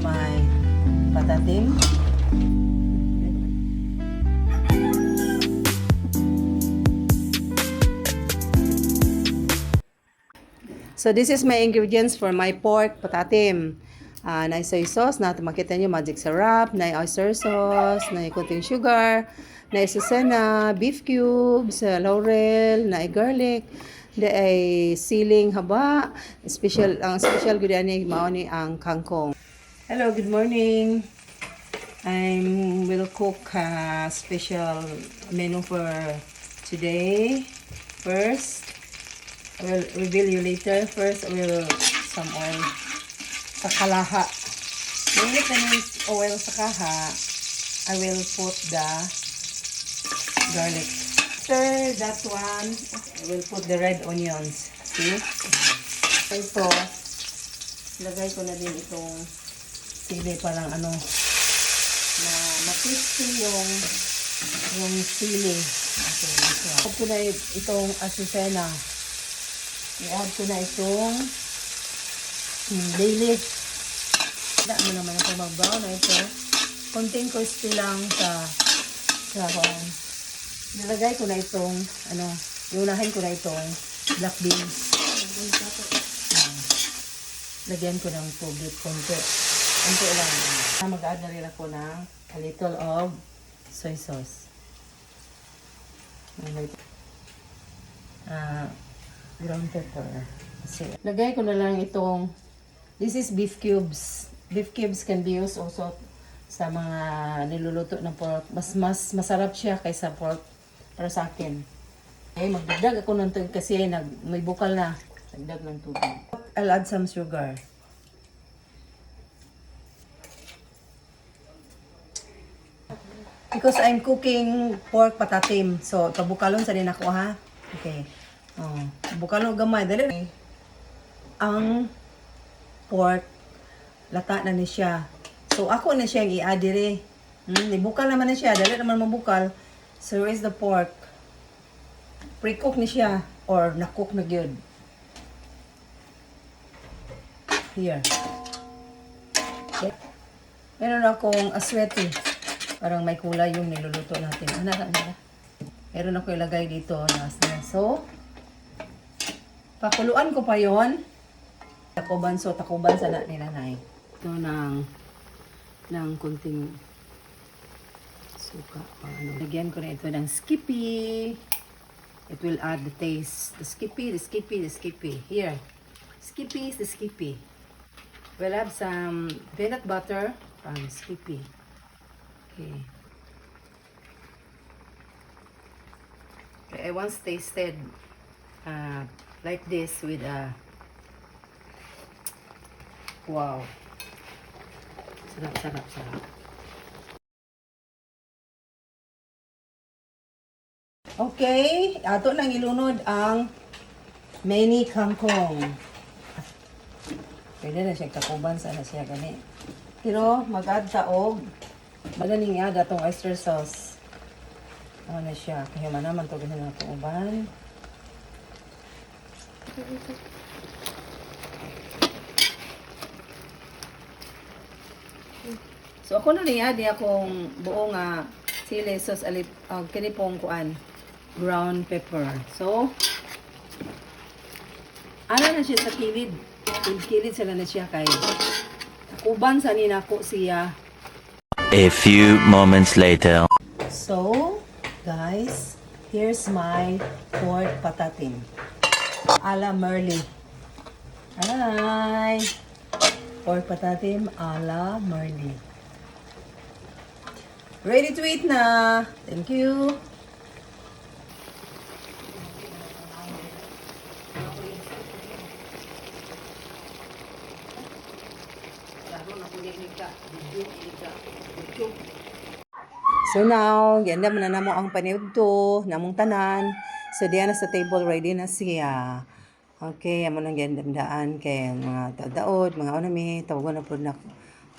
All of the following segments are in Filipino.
my patatim. So this is my ingredients for my pork patatim. Na soy sauce, na makita nyo, magic syrup, na oyster sauce, na kunting sugar, na susena, beef cubes, laurel, na garlic, na ay siling haba, ang special gud ani mao ni ang kangkong. Hello, good morning. I will cook a special menu for today. First, I will reveal you later. First, I will some oil sa kalaha. Mainit na yung oil sa kaha, I will put the garlic. After that one, I will put the red onions. See? Ito, lagay ko na din itong sili parang ano, na ma-crispy yung sili. Okay, so, add ko na itong asusena. I-add ko na itong bay leaf. Wala mo naman ako mag-brown na ito. Konting crispy lang sa nilagay ko na itong iunahin ko na itong black beans. Lagyan ko ng tubig konti. Konti lang. Mag-add na rin ako ng a little of soy sauce. Ground pepper. Lagay ko na lang itong, this is beef cubes. Beef cubes can be used also sa mga niluluto ng pork. Mas masarap siya kaysa pork para sa akin. Okay, magdagdag ako ng tubig kasi may bukal na. Dagdag ng tubig. I'll add some sugar. Because I'm cooking pork patatim. So, pabukalon sa din ako ha. Okay. Bukalon gamay. Dali. Ang pork, lata na ni siya. So, ako na siyang i-adire. Ibukal naman na siya. Dali naman mabukal. So, where is the pork? Pre-cook ni siya. Or na-cook na good. Here. Okay. Meron akong aswete. Parang may kulay yung niluluto natin. Meron ako ilagay dito. So, pakuluan ko pa yon. Takuban sa ni nanay. Ito ng kunting suka. Lagyan ko na ito ng skippy. It will add the taste. The skippy. Here. Skippy is the skippy. We'll have some peanut butter from skippy. Okay. I once tasted like this with a wow. Sarap. Okay, ato lang ilunod ang mini kangkong. Pwede na siya kakuban sana siya gani. Pero mag-add ta og madaling aga tong oyster sauce. Ano na siya? Kaya manaman to ganun na kuban. So ako na niya di akong buong chili sauce kini pong kuan brown pepper. So ano na siya sa kilid. Kilid sila na siya kay kuban sa ninako siya. A few moments later. So guys, here's my pork patatim a la Merly. Hi! Pork patatim a la Merly. Ready to eat na! Thank you! So now, ganda man na namo ang paniudto, namong tanan. So diyan na sa table ready na siya. Okay, amo nang gandaan kay mga daod, mga unami, tawagon na pud na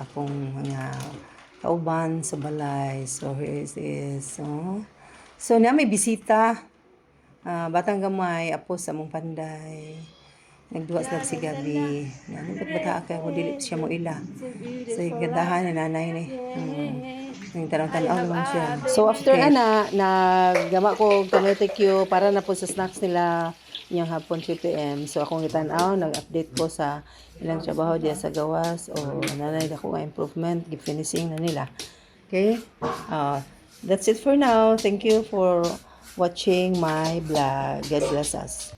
akong mga kauban sa balay. So here is this. So na may bisita. Batang gamay apo sa among panday. Nagduwa sila si Gabi. Ano ba't bata kaya mo dili siya mo ila. So, gandahan ni nanay ni. Yung tanong-tanaw naman siya. So, after naggama ko Tomato Q para na po sa snacks nila yung hapon 3 p.m. So, akong itanaw, nag-update ko sa ilang trabaho diya sa gawas o nanay ako nga improvement, finishing na nila. Okay? That's it for now. Thank you for watching my vlog. God bless us.